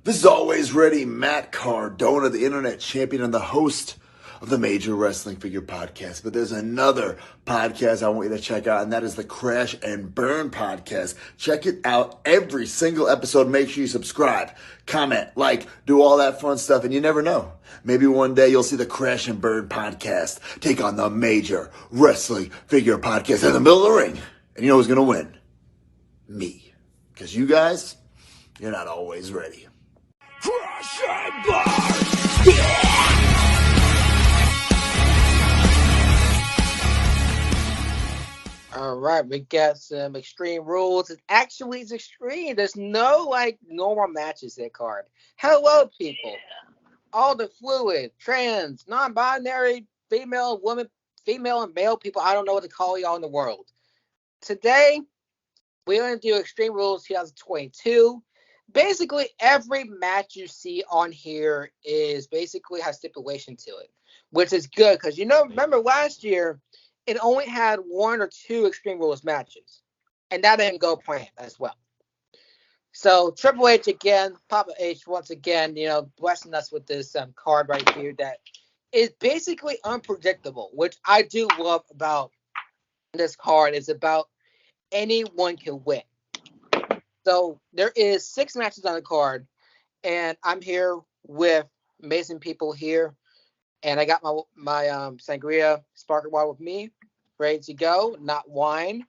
This is always ready, Matt Cardona, the internet champion and the host of the Major Wrestling Figure Podcast. But there's another podcast I want you to check out, and that is the Crash and Burn Podcast. Check it out every single episode. Make sure you subscribe, comment, like, do all that fun stuff, and you never know. Maybe one day you'll see the Crash and Burn Podcast take on the Major Wrestling Figure Podcast in the middle of the ring. And you know who's going to win? Me. Because you guys, you're not always ready. Crash and Burn! All right, we got some Extreme Rules. It actually is extreme. There's no normal matches in that card. Hello, people. All the fluid, trans, non-binary, female, woman, female, and male people. I don't know what to call y'all in the world. Today, we're going to do Extreme Rules 2022. Basically, every match you see on here is basically has stipulation to it, which is good because remember last year it only had 1 or 2 Extreme Rules matches, and that didn't go planned as well. So Triple H again, Papa H once again, blessing us with this card right here that is basically unpredictable, which I do love about this card. It's about anyone can win. So there is 6 matches on the card, and I'm here with amazing people here, and I got my sangria sparkling water with me, ready to go. Not wine,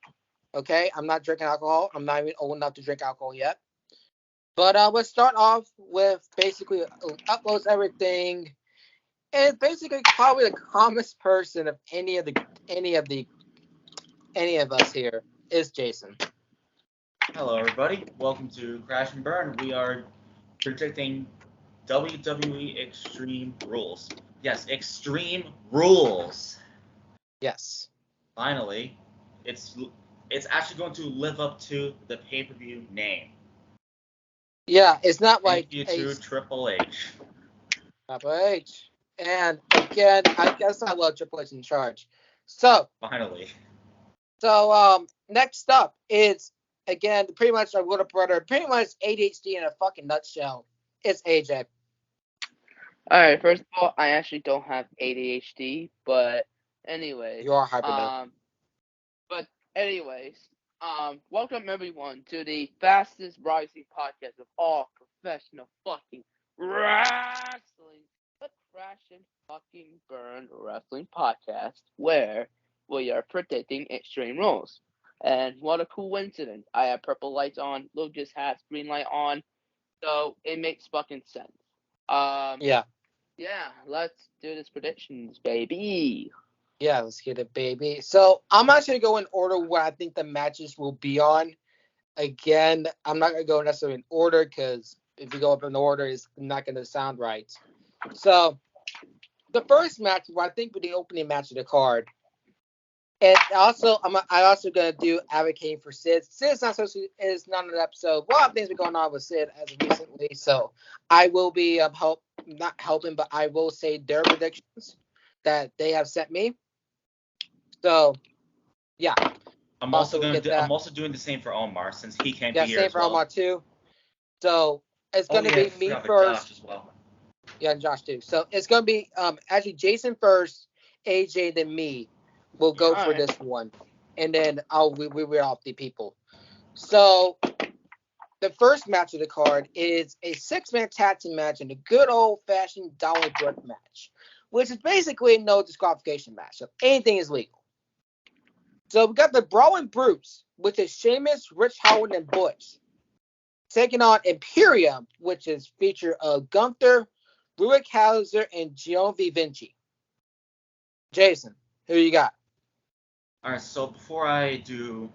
okay? I'm not drinking alcohol. I'm not even old enough to drink alcohol yet. But let's start off with basically uploads everything, and basically probably the calmest person of any of us here is Jason. Hello, everybody. Welcome to Crash and Burn. We are predicting WWE Extreme Rules. Yes, Extreme Rules. Yes. Finally, it's actually going to live up to the pay-per-view name. Yeah, it's not like Thank you to Triple H. Triple H. And again, I guess I love Triple H in charge. So Finally. Next up is again pretty much our little brother, pretty much ADHD in a fucking nutshell. It's AJ. Alright, first of all, I actually don't have ADHD, but anyways. You are hyper. But anyways, welcome everyone to the fastest rising podcast of all professional fucking wrestling. The Crash and fucking Burn Wrestling Podcast, where we are predicting Extreme Rules. And what a coincidence. I have purple lights on, Lucas has green light on, so it makes fucking sense. Yeah, let's do this predictions, baby. Yeah, let's get it, baby. So I'm actually going to go in order where I think the matches will be on. Again, I'm not going to go necessarily in order because if you go up in order, it's not going to sound right. So the first match, I think, will be the opening match of the card. And also, I'm also going to do advocating for Sid. Sid's not is not an episode. A lot of things are going on with Sid as of recently, so I will be not helping, but I will say their predictions that they have sent me. So, yeah. I'm also doing the same for Omar since he can't be here. Yeah, same for Omar too. So it's going to be me first. Josh as well. Yeah, and Josh too. So it's going to be actually Jason first, AJ, then me. We'll go for this one, and then we read off the people. So the first match of the card is a 6-man tag team match and a good old-fashioned Dolly Brick match, which is basically no disqualification match. So anything is legal. So we got the Brawling Brutes, which is Sheamus, Rich Holland, and Butch, taking on Imperium, which is feature of Gunther, Ruick Hauser, and Giovanni Vinci. Jason, who you got? All right, so before I do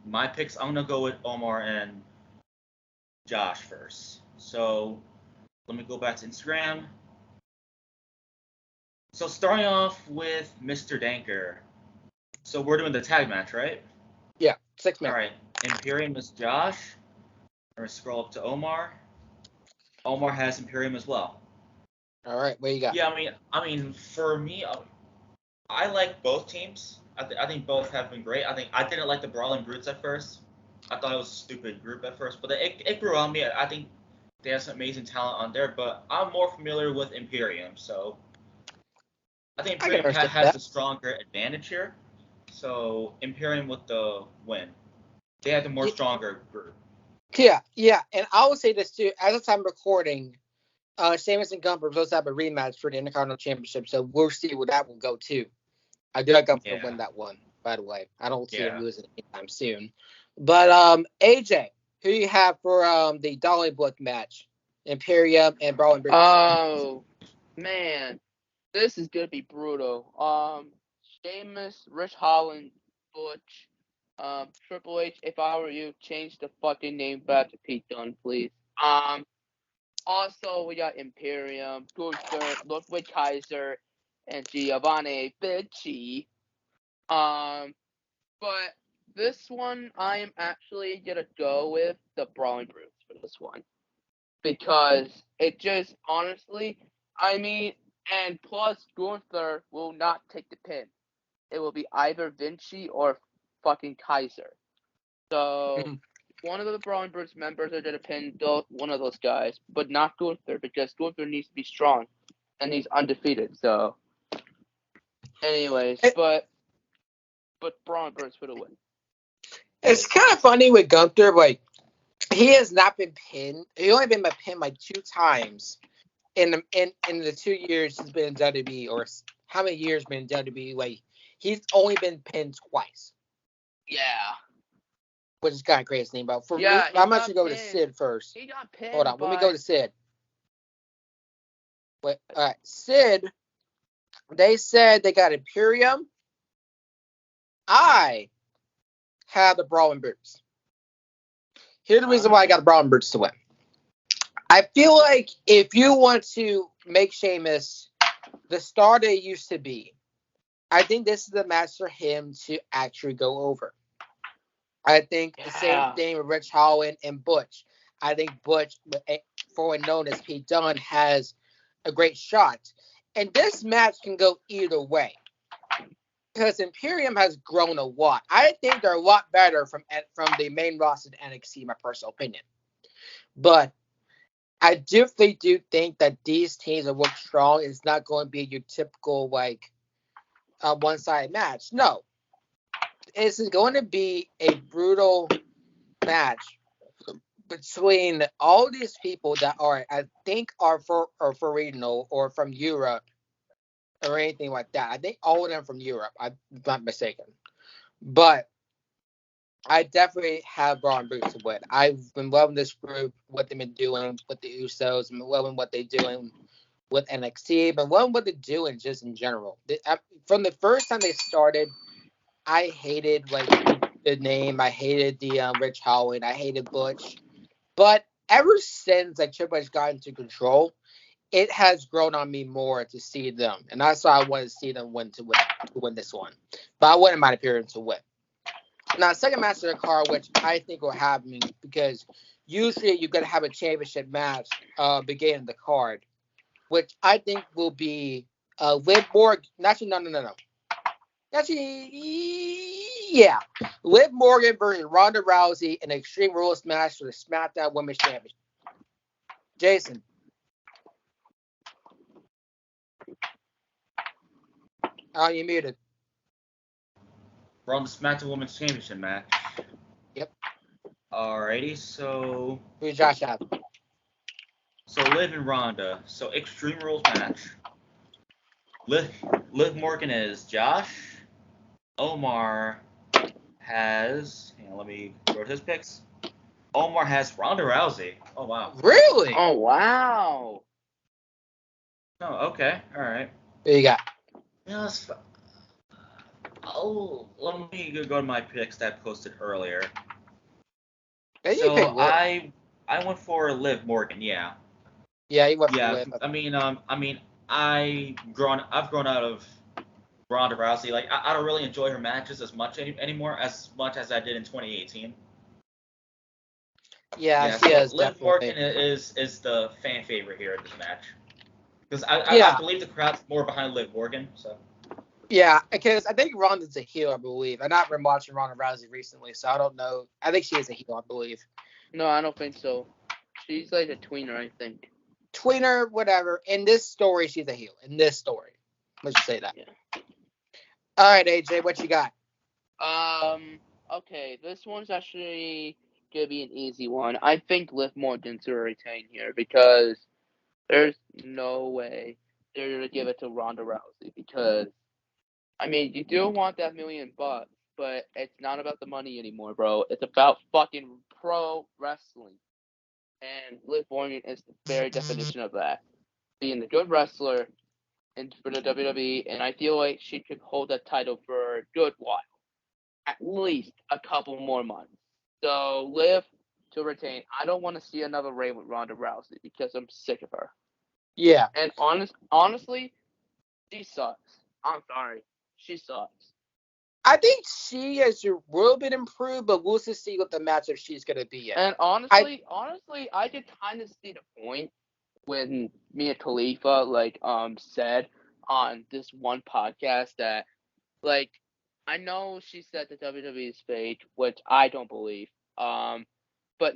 my picks, I'm going to go with Omar and Josh first. So let me go back to Instagram. So starting off with Mr. Danker. So we're doing the tag match, right? Yeah, 6-man. All right, Imperium is Josh. I'm going to scroll up to Omar. Omar has Imperium as well. All right, what you got? Yeah, I mean, for me, I like both teams. I think both have been great. I didn't like the Brawling Brutes at first. I thought it was a stupid group at first, but it grew on me. I think They have some amazing talent on there, but I'm more familiar with Imperium, so I think I can Imperium understand has that. the stronger advantage here. So Imperium with the win. They have the more stronger group. Yeah, and I will say this too. As of time recording, Sheamus and Gunther supposed to have a rematch for the Intercontinental Championship, so we'll see where that will go too. I do like Gunther to win that one, by the way. I don't see him losing anytime soon. But AJ, who you have for the Dollywood match? Imperium and Braun Brutes. Oh man, this is gonna be brutal. Sheamus, Rich Holland, Butch, Triple H. If I were you, change the fucking name back to Pete Dunne, please. Also we got Imperium, Gunther, Ludwig Kaiser, and Giovanni Vinci. But this one I am actually gonna go with the Brawling Brutes for this one. Because it just honestly, I mean, and plus Gunther will not take the pin. It will be either Vinci or fucking Kaiser. So one of the Brawling Brutes members are gonna pin one of those guys, but not Gunther because Gunther needs to be strong and he's undefeated. So, anyways, but Brawling Brutes for the win. It's kind of funny with Gunther, like he has not been pinned. He only been pinned like 2 times in the 2 years he's been in WWE, or how many years been in WWE? Like he's only been pinned twice. Yeah. Which is kind of crazy. But for me, I'm going to go to Sid first. He got pinned. Hold on, let me go to Sid. Wait, all right, Sid. They said they got Imperium. I have the Brawling Brutes. Here's the reason why I got the Brawling Brutes to win. I feel like if you want to make Sheamus the star they used to be, I think this is the match for him to actually go over. I think the same thing with Rich Holland and Butch. I think Butch, formerly known as Pete Dunne, has a great shot. And this match can go either way. Because Imperium has grown a lot. I think they're a lot better from the main roster to NXT, in my personal opinion. But I definitely do think that these teams are work strong. It's not going to be your typical, like, one-sided match. No. This is going to be a brutal match between all these people that I think are for regional or from Europe or anything like that. I think all of them from Europe. I'm not mistaken. But I definitely have Braun Brutes to win. I've been loving this group, what they've been doing with the Usos, and loving what they're doing with NXT, but loving what they're doing just in general. From the first time they started, I hated like the name. I hated the Rich Holland. I hated Butch. But ever since like Triple H got into control, it has grown on me more to see them, and that's why I wanted to see them win this one. But I wouldn't mind appearing to win. Now, second match of the card, which I think will happen because usually you're gonna have a championship match beginning the card, which I think will be Liv Morgan. Actually, no. Actually, yeah. Liv Morgan versus Ronda Rousey in an Extreme Rules match for the SmackDown Women's Championship. Jason. You muted. We're on the SmackDown Women's Championship match. Yep. Alrighty, so... Who's Josh have? So Liv and Ronda. So Extreme Rules match. Liv Morgan is Josh. Omar has... Hang on, let me go to his picks. Omar has Ronda Rousey. Oh, wow. Really? Oh, wow. Oh, okay. Alright. Who you got? Yeah, let me go to my picks that I posted earlier. Yeah, so I went for Liv Morgan, yeah. Yeah, you went for Yeah, Liv. I've grown out of Ronda Rousey. Like I don't really enjoy her matches as much anymore as much as I did in 2018. Yeah, she is Liv definitely. Morgan is the fan favorite here in this match because I believe the crowd's more behind Liv Morgan. So. Yeah, because I think Ronda's a heel, I believe. I've not been watching Ronda Rousey recently, so I don't know. I think she is a heel, I believe. No, I don't think so. She's like a tweener, I think. Tweener, whatever. In this story, she's a heel. In this story. Let's just say that. Yeah. All right, AJ, what you got? Okay, this one's actually gonna be an easy one. I think Liv Morgan's gonna retain here because there's no way they're gonna give it to Ronda Rousey because I mean you do want that $1,000,000, but it's not about the money anymore, bro. It's about fucking pro wrestling. And Liv Morgan is the very definition of that. Being a good wrestler and for the WWE, and I feel like she could hold that title for a good while. At least a couple more months. So Liv to retain. I don't want to see another reign with Ronda Rousey because I'm sick of her. Yeah. And honestly, she sucks. I'm sorry. She sucks. I think she has a little bit improved, but we'll just see what the matchup she's going to be in. And honestly, I could kind of see the point when Mia Khalifa said on this one podcast that like I know she said the WWE is fake, which I don't believe. But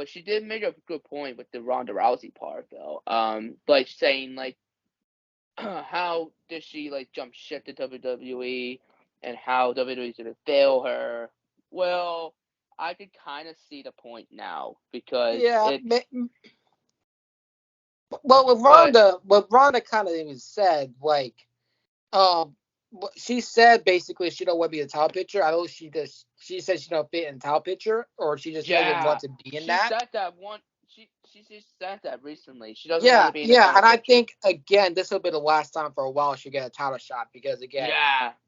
she did make a good point with the Ronda Rousey part though. Like saying like how did she like jump ship to WWE and how WWE is gonna fail her. Well, I could kind of see the point now because well, what Ronda kind of even said, like, she said basically she don't want to be a title picture. I know she does. She said she don't fit in title picture, or she just doesn't want to be in that. She said that one. She just said that recently. She doesn't want to be in the title and I picture. think again this will be the last time for a while she get a title shot because again,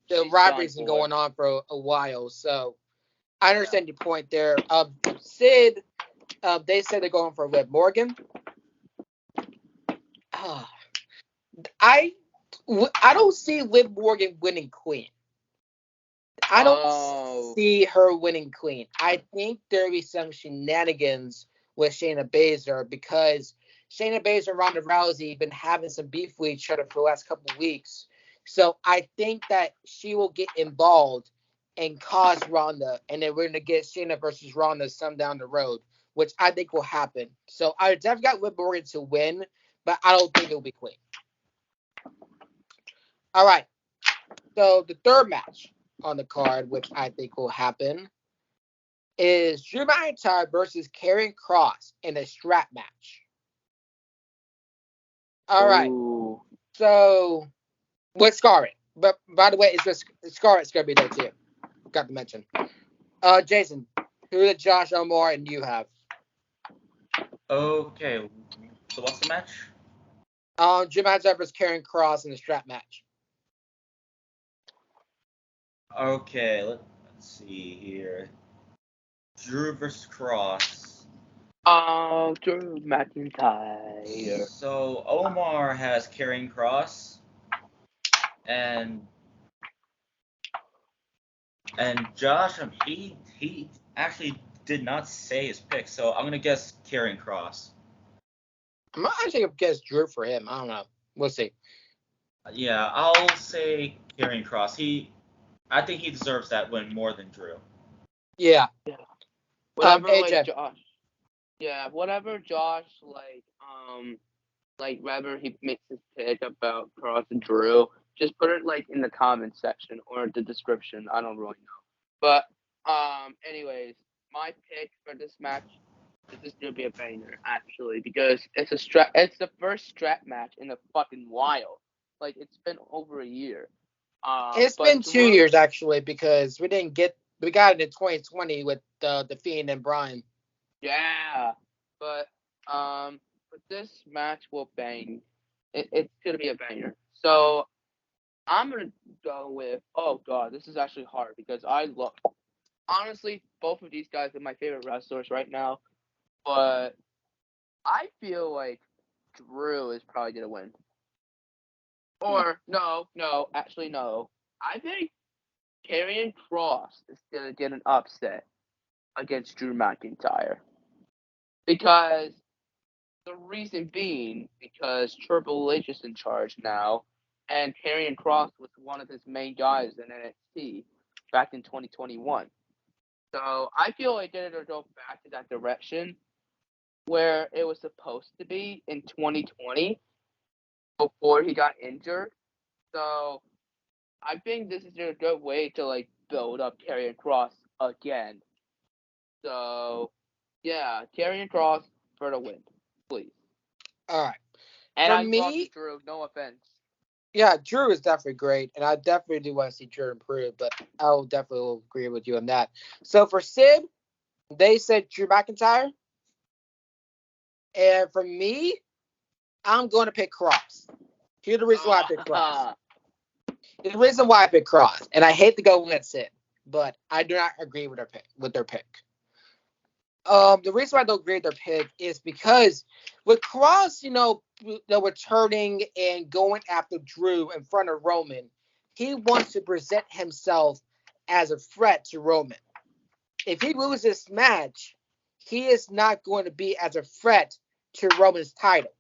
the rivalry's been going on for a while. So I understand your point there. Sid, they said they're going for Liv Morgan. I don't see Liv Morgan winning clean. I don't see her winning clean. I think there'll be some shenanigans with Shayna Baszler because Shayna Baszler and Ronda Rousey have been having some beef with each other for the last couple of weeks. So I think that she will get involved and cause Ronda, and then we're going to get Shayna versus Ronda some down the road, which I think will happen. So I definitely got Liv Morgan to win, but I don't think it'll be clean. All right. So the third match on the card, which I think will happen, is Drew McIntyre versus Karrion Kross in a strap match. All right. So with Scarlett. But by the way, it's just Scarlett's gonna be there too. Got to mention. Jason, who did Josh Omar and you have? Okay. So what's the match? Drew McIntyre versus Karrion Kross in a strap match. Okay, let's see here. Drew versus Cross. Drew McIntyre. So Omar has Karrion Kross, and Josh, he actually did not say his pick, so I'm gonna guess Karrion Kross. I'm actually gonna guess Drew for him. I don't know. We'll see. Yeah, I'll say Karrion Kross. I think he deserves that win more than Drew. Yeah. Whatever, AJ. Josh. Yeah, whatever Josh whether he makes his pick about Cross and Drew, just put it like in the comments section or the description. I don't really know. But anyways, my pick for this match is gonna be a banger actually because it's the first strap match in a fucking while. Like it's been over a year. It's been 2 years actually because we got it in 2020 with the Fiend and Bryan. Yeah, but this match will bang. It's gonna be a banger. So I'm gonna go with. Oh god, this is actually hard because honestly, both of these guys are my favorite wrestlers right now, but I feel like Drew is probably gonna win. Or no, actually no. I think Karrion Kross is gonna get an upset against Drew McIntyre because the reason being because Triple H is in charge now, and Karrion Kross was one of his main guys in NXT back in 2021. So I feel like they're going to go back to that direction. where it was supposed to be in 2020 before he got injured. So I think this is a good way to like build up Karrion Kross again. So yeah, Karrion Kross for the win, please. All right. And For I brought me, Drew. No offense. yeah, Drew is definitely great, and I definitely do want to see Drew improve, but I'll definitely agree with you on that. So for Sid, they said Drew McIntyre, and for me, I'm going to pick Cross. Here's the reason why I pick Cross. The reason why I pick Cross, and I hate to go against Sid, but I do not agree with their pick. The reason why I don't agree with their pick is because with Cross, returning and going after Drew in front of Roman, he wants to present himself as a threat to Roman. If he loses this match, he is not going to be as a threat to Roman's title.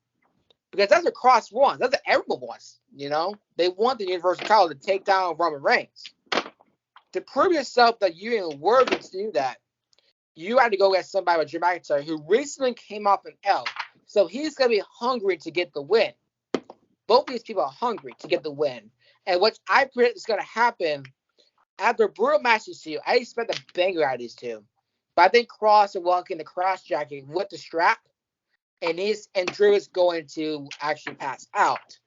Because that's what Cross wants. That's what everyone wants, They want the Universal title to take down Roman Reigns. To prove yourself that you're even worthy to do that, you had to go get somebody like Drew McIntyre who recently came off an L. So he's going to be hungry to get the win. Both of these people are hungry to get the win. And what I predict is going to happen after a brutal match these two, I expect a banger out of these two. But I think Cross will walk in the cross jacket with the strap. And Drew is going to actually pass out.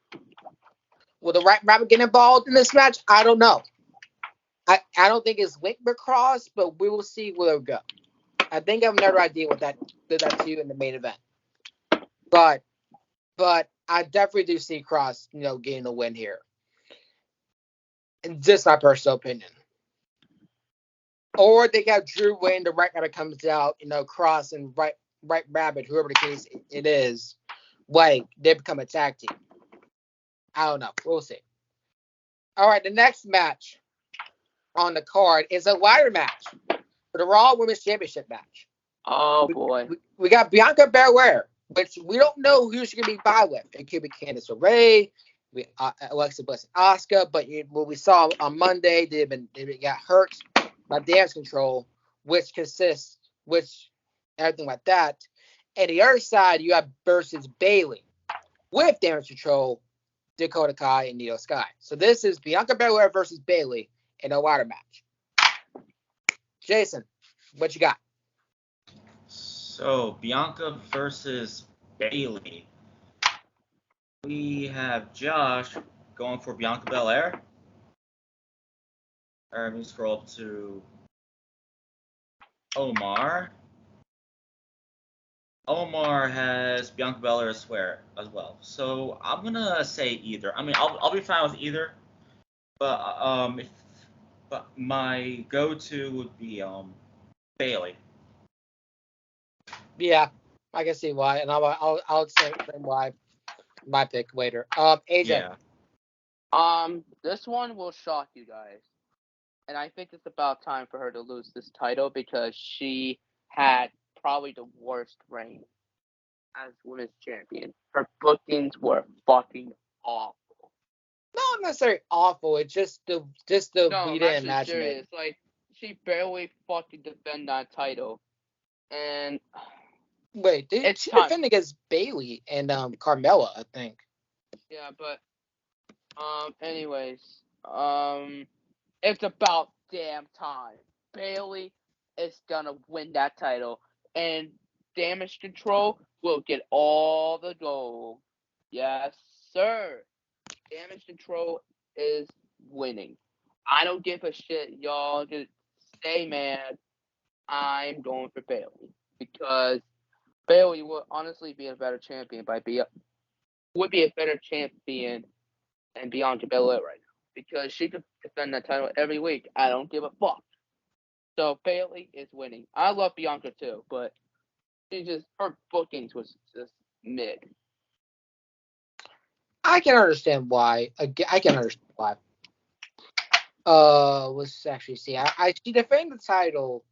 Will the Right Rabbit get involved in this match? I don't know. I don't think it's linked with Cross, but we will see where it'll go. I think I have another idea what that too in the main event. But I definitely do see Cross, getting the win here. And just my personal opinion. Or they got Drew win, the Right Rabbit comes out, Cross and Right Rabbit, whoever the case it is, they become a tag team. I don't know. We'll see. All right, the next match on the card is a ladder match for the Raw Women's Championship match. Oh, boy. We got Bianca Belair, which we don't know who she's going to be by with. It could be Candice LeRae, Alexa Bliss and Asuka, but what we saw on Monday, they got hurt by damage control, which everything like that. And the other side, you have versus Bayley with damage control, Dakota Kai and Neo Sky. So this is Bianca Belair versus Bayley in a ladder match. Jason, what you got? So, Bianca versus Bayley. We have Josh going for Bianca Belair. All right, let me scroll up to Omar. Omar has Bianca Belair as well. So I'm gonna say either. I mean, I'll be fine with either. But but my go-to would be Bayley. Yeah, I can see why, and I'll say why my pick later. AJ. Yeah. This one will shock you guys. And I think it's about time for her to lose this title because she had probably the worst reign as women's champion. Her bookings were fucking awful. Not necessarily awful. It's just the No, we I'm didn't actually imagine serious. it. Like, she barely fucking defend that title. And Wait, it's she time. defended against Bayley and Carmella, I think. Yeah, but anyways, it's about damn time. Bayley is gonna win that title, and Damage Control will get all the gold. Yes, sir. Damage Control is winning. I don't give a shit, y'all. Just stay mad. I'm going for Bayley because Bayley would honestly be a better champion would be a better champion than Bianca Belair right now because she could defend that title every week. I don't give a fuck. So Bayley is winning. I love Bianca too, but her bookings was just mid. I can understand why. I can understand why. Let's actually see. She defended the title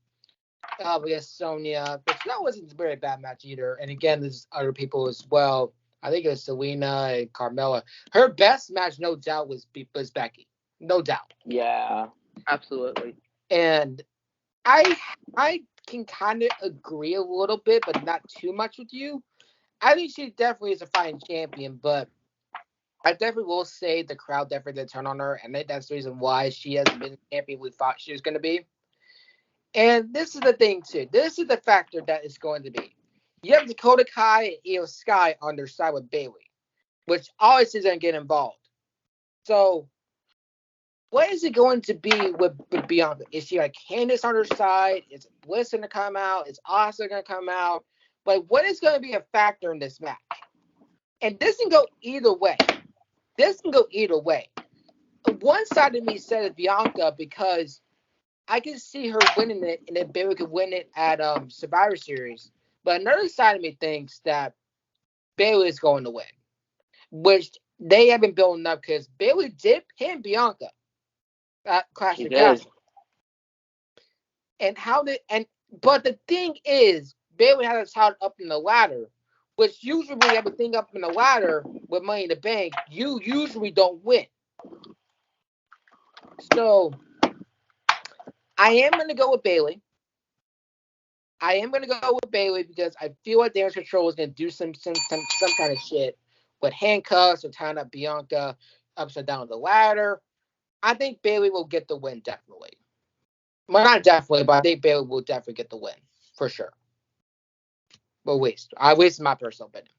against Sonya, but that wasn't a very bad match either. And again, there's other people as well. I think it was Selena and Carmella. Her best match, no doubt, was Becky. No doubt. Yeah, absolutely. And I can kind of agree a little bit, but not too much with you. I think she definitely is a fighting champion, but I definitely will say the crowd definitely did turn on her, and I think that's the reason why she hasn't been the champion we thought she was going to be. And this is the thing, too. This is the factor that it's going to be. You have Dakota Kai and Io Sky on their side with Bayley, which always is going to get involved. So, what is it going to be with Bianca? Is she like Candice on her side? Is Bliss going to come out? Is Asuka going to come out? Like, what is going to be a factor in this match? And this can go either way. This can go either way. One side of me says Bianca because I can see her winning it, and then Bayley could win it at Survivor Series. But another side of me thinks that Bayley is going to win, which they have been building up because Bayley did pin Bianca at Clash of Castle. But the thing is, Bayley had us tied up in the ladder, which usually when you have a thing up in the ladder with Money in the Bank, you usually don't win. So I am going to go with Bayley. Because I feel like Damage Control is going to do some kind of shit with handcuffs or tying up Bianca upside down the ladder. I think Bayley will get the win, definitely. Well, not definitely, but I think Bayley will definitely get the win, for sure. But I wasted my personal opinion.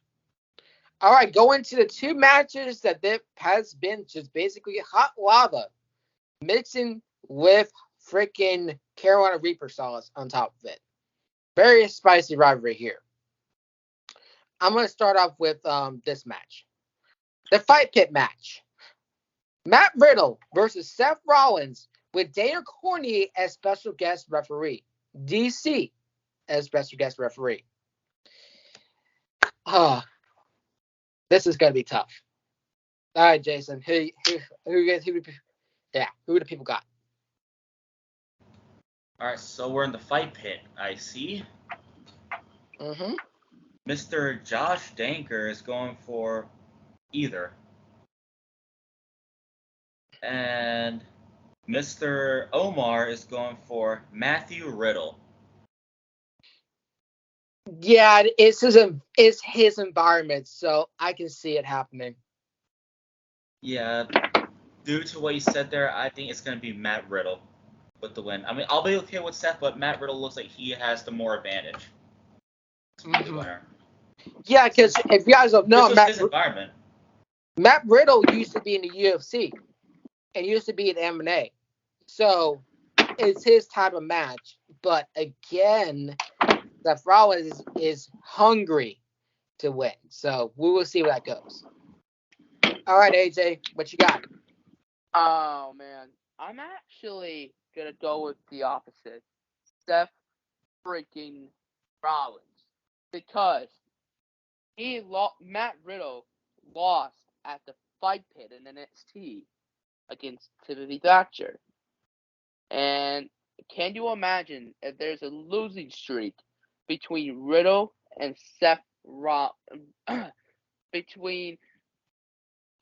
All right, going to the two matches that has been just basically hot lava, mixing with freaking Carolina Reaper sauce on top of it. Very spicy rivalry here. I'm going to start off with this match. The Fight Pit match. Matt Riddle versus Seth Rollins with Daniel Cormier as special guest referee. DC as special guest referee. This is going to be tough. All right, Jason. Who the people got? All right, so we're in the Fight Pit. I see. Mm-hmm. Mr. Josh Danker is going for either. And Mr. Omar is going for Matthew Riddle. Yeah, it's his environment, so I can see it happening. Yeah, due to what you said there, I think it's going to be Matt Riddle with the win. I mean, I'll be okay with Seth, but Matt Riddle looks like he has the more advantage to be the winner. Yeah, because if you guys don't know, his environment. Matt Riddle used to be in the UFC and used to be in MMA. So it's his type of match. But again, Seth Rollins is hungry to win. So we will see where that goes. All right, AJ, what you got? Oh, man. I'm actually going to go with the opposite. Seth freaking Rollins. Because Matt Riddle lost at the Fight Pit in NXT against Timothy Thatcher. And can you imagine if there's a losing streak between Riddle and Seth Rollins?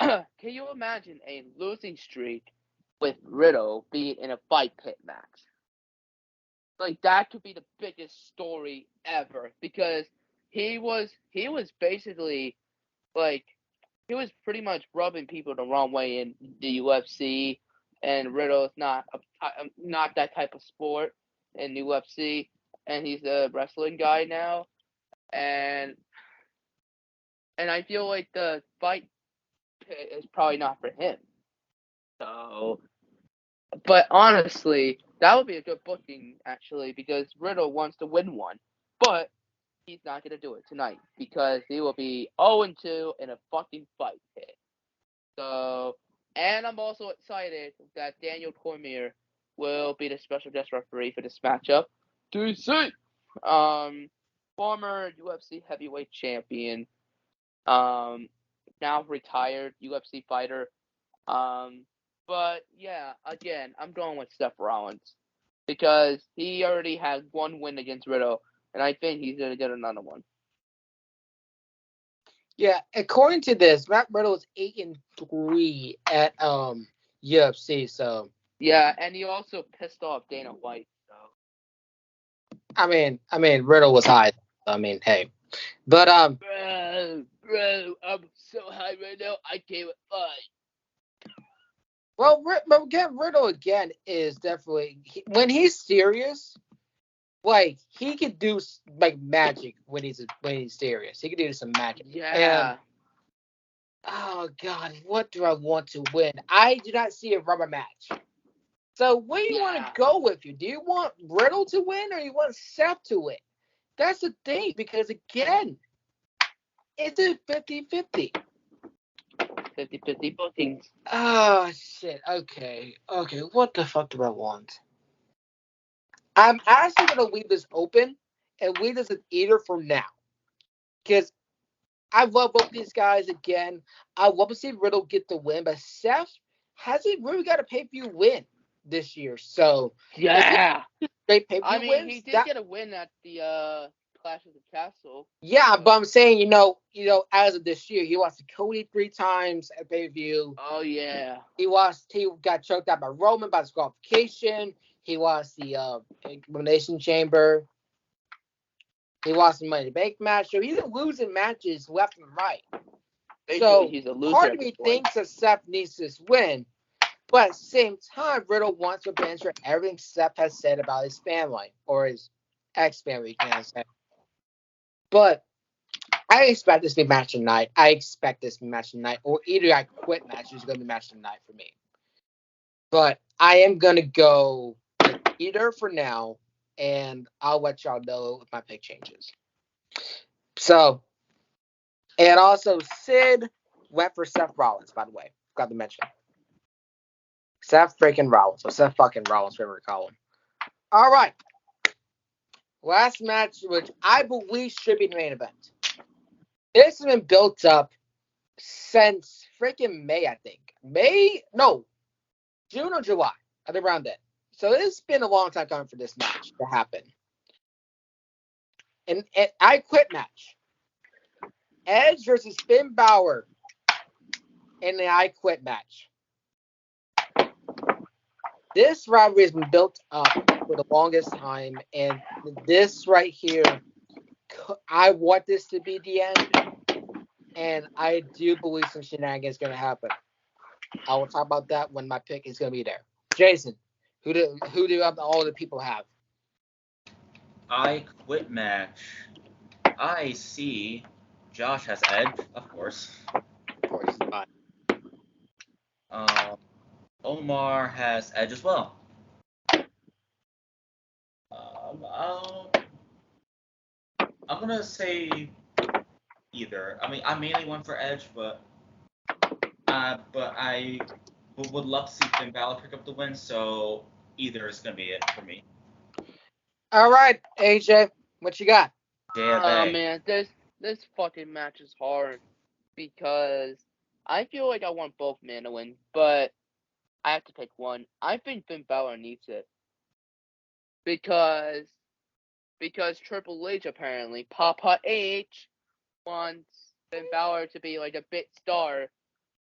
Can you imagine a losing streak with Riddle being in a Fight Pit match? Like, that could be the biggest story ever, because he was basically like, he was pretty much rubbing people the wrong way in the UFC, and Riddle is not that type of sport in the UFC, and he's a wrestling guy now, and I feel like the Fight Pit is probably not for him. So, but honestly, that would be a good booking, actually, because Riddle wants to win one. But he's not going to do it tonight because he will be 0-2 in a fucking Fight Pit. So, and I'm also excited that Daniel Cormier will be the special guest referee for this matchup. DC! Former UFC heavyweight champion, now retired UFC fighter. But yeah, again, I'm going with Seth Rollins because he already has one win against Riddle, and I think he's gonna get another one. Yeah, according to this, Matt Riddle is 8-3 at UFC. So yeah, and he also pissed off Dana White. So I mean, Riddle was high. I mean, hey, but Bro, I'm so high right now. I can't fight. well, but again, Riddle again is definitely when he's serious. Like he could do like magic when he's serious. He could do some magic. And Yeah. oh god, what do I want to win? I do not see a rubber match. So what do you want to go with? Do you want Riddle to win or you want Seth to win? That's the thing because again, it's a 50-50. 50-50 bookings. Oh shit. Okay. What the fuck do I want? I'm actually gonna leave this open and leave this as either for now. Because I love both these guys again. I love to see Riddle get the win, but Seth hasn't really got a pay-per-view win this year. So Yeah. great pay-per-view I mean, wins. he did get a win at the Clash of the Castle. Yeah, but I'm saying, as of this year, he lost to Cody 3 times at pay-per-view. Oh yeah. He got choked out by Roman by disqualification. He lost the Elimination Chamber. He lost the Money in the Bank match. So he's losing matches left and right. Basically, So he's a loser part at of me this point. thinks that Seth needs this win. But at the same time, Riddle wants to answer everything Seth has said about his family or his ex-family, can I say. But I expect this to be match tonight. Or either I quit match is going to be match tonight for me. But I am going to go with either for now, and I'll let y'all know if my pick changes. So, and also Sid went for Seth Rollins, by the way. Got to mention. Seth freaking Rollins. Or Seth fucking Rollins, whatever we call him. All right. Last match, which I believe should be the main event. This has been built up since freaking May, I think. June or July. I think around then. So it's been a long time coming for this match to happen. And I quit match. Edge versus Finn Balor in the I quit match. This rivalry has been built up for the longest time, and this right here, I want this to be the end, and I do believe some shenanigans is going to happen. I will talk about that when my pick is going to be there. Jason, who do all the people have? I quit match. I see Josh has Edge, of course. Of course, fine. Omar has Edge as well. I'm gonna say either. I mean, I mainly went for Edge, but I would love to see Finn Balor pick up the win. So either is gonna be it for me. All right, AJ, what you got? JFA. Oh man, this fucking match is hard because I feel like I want both men to win, but I have to pick one. I think Finn Balor needs it because Triple H apparently Papa H wants Finn Balor to be like a big star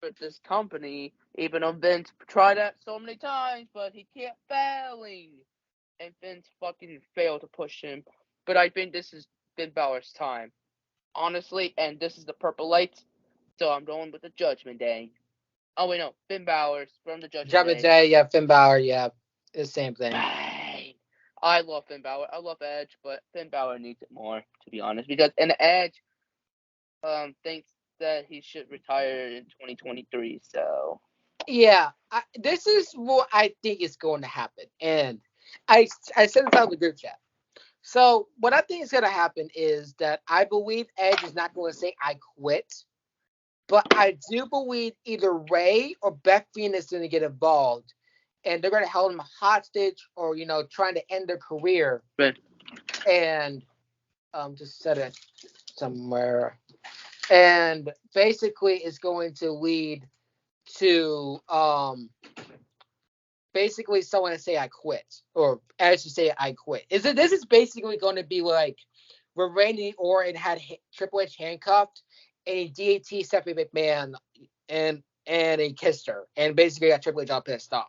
for this company, even though Vince tried that so many times, but he kept failing, and Vince fucking failed to push him. But I think this is Finn Balor's time, honestly, and this is the Purple Lights, so I'm going with the Judgment Day. Oh wait, no, Finn Balor's from the Judgment Day. Yeah, Finn Balor, yeah, it's the same thing. Dang. I love Finn Balor. I love Edge, but Finn Balor needs it more, to be honest, because Edge thinks that he should retire in 2023. So yeah, this is what I think is going to happen, and I said this out in the group chat. So what I think is going to happen is that I believe Edge is not going to say I quit, but I do believe either Ray or Beth Phoenix is going to get involved, and they're going to hold him hostage or trying to end their career. Right. And just set it somewhere. And basically, it's going to lead to basically someone to say I quit, or Edge to say I quit. This is basically going to be like where Randy Orton had Triple H handcuffed, and he DAT Stephanie McMahon, and he kissed her, and basically got Triple H all pissed off.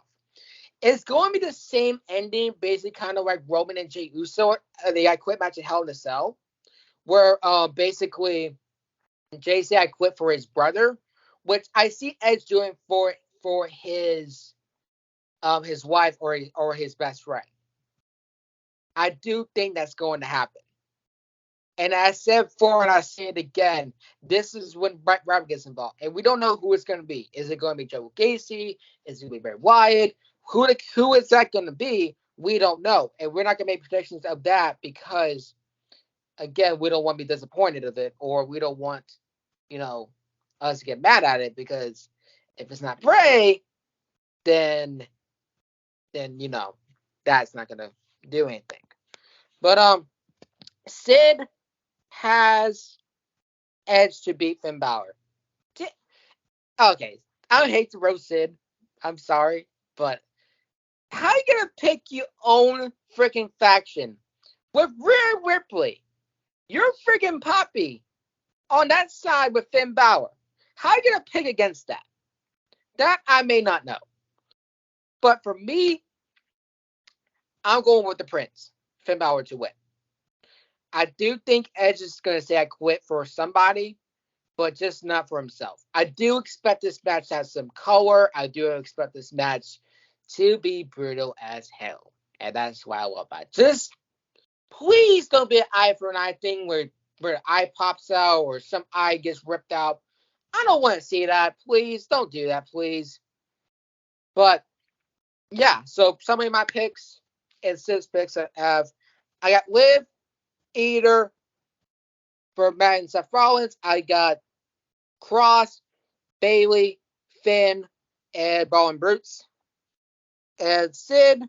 It's going to be the same ending, basically kind of like Roman and Jey Uso. They got quit match at Hell in a Cell, where basically Jay said I quit for his brother, which I see Edge doing for his wife or his best friend. I do think that's going to happen. And I said before, and I say it again, this is when Brett Rabbit gets involved. And we don't know who it's going to be. Is it going to be Joe Gacy? Is it going to be Bray Wyatt? Who is that going to be? We don't know. And we're not going to make predictions of that because, again, we don't want to be disappointed of it, or we don't want, us to get mad at it, because if it's not Bray, then that's not going to do anything. But Sid has Edge to beat Finn Balor. Okay, I hate to roast Sid. I'm sorry, but how you gonna pick your own freaking faction with Rhea Ripley? You're freaking Poppy on that side with Finn Balor. How you gonna pick against that? That I may not know. But for me, I'm going with the Prince, Finn Balor, to win. I do think Edge is going to say I quit for somebody, but just not for himself. I do expect this match to have some color. I do expect this match to be brutal as hell. And that's why I love it. Just please don't be an eye for an eye thing where the eye pops out or some eye gets ripped out. I don't want to see that. Please don't do that, please. But yeah, so some of my picks and Sid's picks I got Liv, Eater for Matt and Seth Rollins. I got Cross, Bailey, Finn, and Braun Brutes. And Sid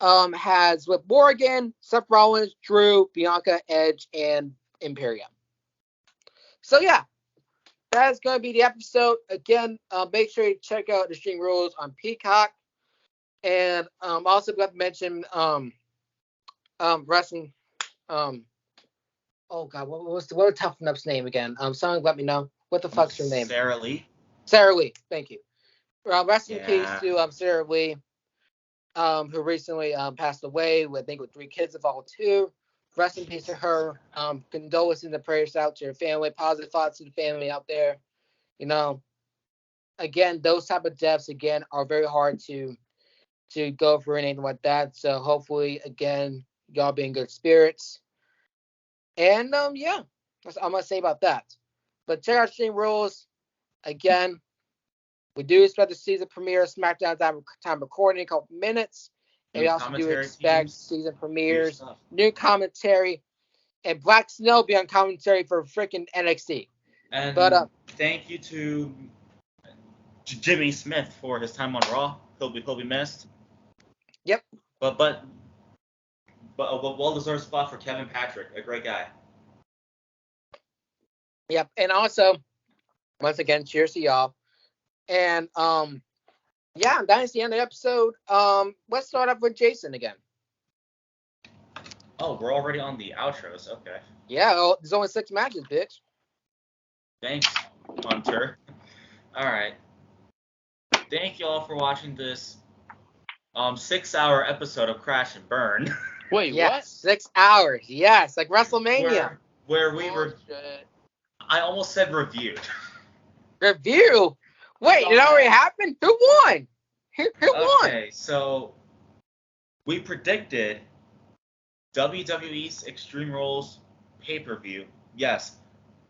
has with Morgan, Seth Rollins, Drew, Bianca, Edge, and Imperium. So yeah, that's going to be the episode. Again, make sure you check out Extreme Rules on Peacock. And also got to mention wrestling. Oh God, what was Tough Enough's name again? Someone let me know. What the fuck's her name? Sarah Lee. Sarah Lee. Thank you. Rest in peace Yeah. to Sarah Lee, who recently passed away. I think with 3 kids of all 2. Rest in peace to her. Condolences and prayers out to her family. Positive thoughts to the family out there. Again, those type of deaths again are very hard to go through and anything like that. So hopefully, again, y'all be in good spirits. And yeah, that's all I'm gonna say about that. But check out Extreme Rules. Again, we do expect the season premiere of SmackDown time recording in a couple minutes. And we also do expect season premieres, new commentary, and Black Snow be on commentary for freaking NXT. And thank you to Jimmy Smith for his time on Raw. He'll be missed. Yep. But a well-deserved spot for Kevin Patrick, a great guy. Yep. And also, once again, cheers to y'all. And yeah, that's the end of the episode. Let's start off with Jason again. Oh, we're already on the outros. Okay. Yeah, there's only 6 matches, bitch. Thanks, Hunter. All right. Thank you all for watching this 6-hour episode of Crash and Burn. Wait, yes, what? 6 hours. Yes, like WrestleMania. Where we were. I almost said reviewed. Review? Wait, it already happened? Who won? Who won? Okay, so we predicted WWE's Extreme Rules pay-per-view. Yes,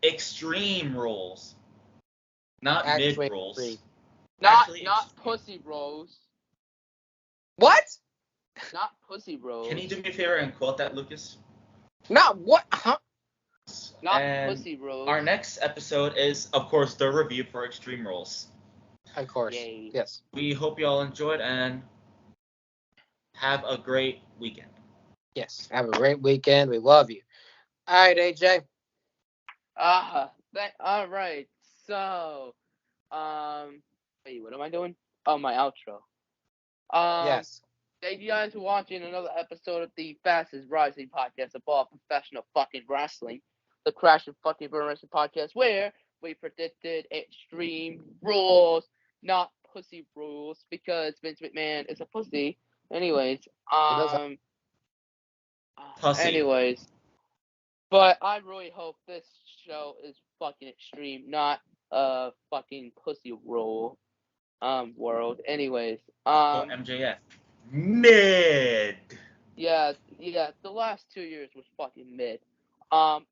Extreme Rules, not mid rules. Not pussy rolls. What? Not pussy rolls. Can you do me a favor and quote that, Lucas? Not what? Huh? Not pussy rolls. Our next episode is, of course, the review for Extreme Rules. Of course. Yay. Yes. We hope you all enjoyed and have a great weekend. Yes. Have a great weekend. We love you. All right, AJ. All right. So, wait, what am I doing? Oh, my outro. Yes. Thank you guys for watching another episode of the fastest rising podcast of all professional fucking wrestling, the Crash and fucking Burn Wrestling Podcast, where we predicted Extreme Rules, not pussy rules because Vince McMahon is a pussy. Anyways, Pussy. anyways, but I really hope this show is fucking extreme, not a fucking pussy rule world. Anyways, So MJF. Mid. yeah, the last 2 years was fucking mid.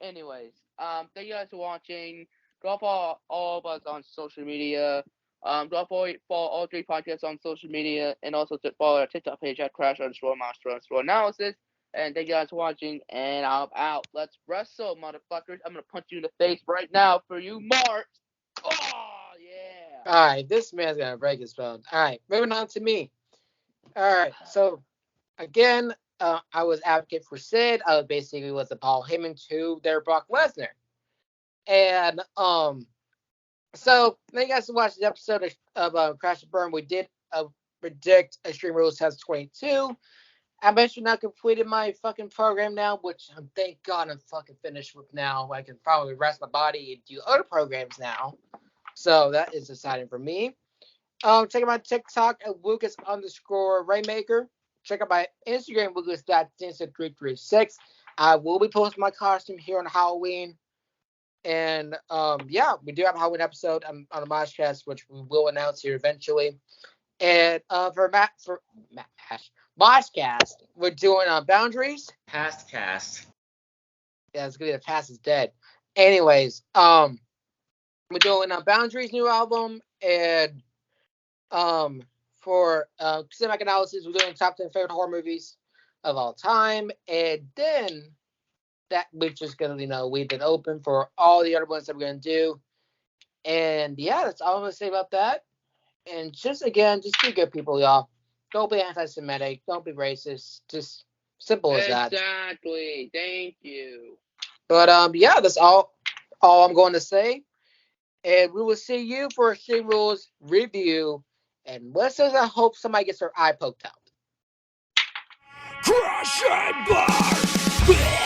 Anyways, thank you guys for watching. Drop all of us on social media. Follow all three podcasts on social media, and also to follow our TikTok page at Crash_Monster_Analysis. And thank you guys for watching, and I'm out. Let's wrestle, motherfuckers. I'm gonna punch you in the face right now for you, Mark. Oh, yeah. All right, this man's gonna break his phone. All right, moving on to me. All right, so again, I was advocate for Sid. I basically was a Paul Heyman to their Brock Lesnar, and so thank you guys for watching the episode of Crash and Burn. We did predict Extreme Rules Test 22. I'm actually not completed my fucking program now, which thank God I'm fucking finished with now. I can probably rest my body and do other programs now. So that is exciting for me. Check out my TikTok at Lucas_Rainmaker. Check out my Instagram, Lucas.Dinson336. I will be posting my costume here on Halloween. And yeah, we do have a Halloween episode on the Moshcast, which we will announce here eventually. And for Moshcast, we're doing Boundaries. Past cast. Yeah, it's gonna be the past is dead. Anyways, we're doing Boundaries new album, and for cinematic analysis, we're doing top 10 favorite horror movies of all time, and then that we're just gonna leave it open for all the other ones that we're gonna do. And yeah, that's all I'm gonna say about that. And just be good people, y'all. Don't be anti-Semitic. Don't be racist. Just simple as that. Exactly. Thank you. But yeah, that's all I'm going to say. And we will see you for Extreme Rules review. And let's just hope somebody gets their eye poked out. Crash and burn!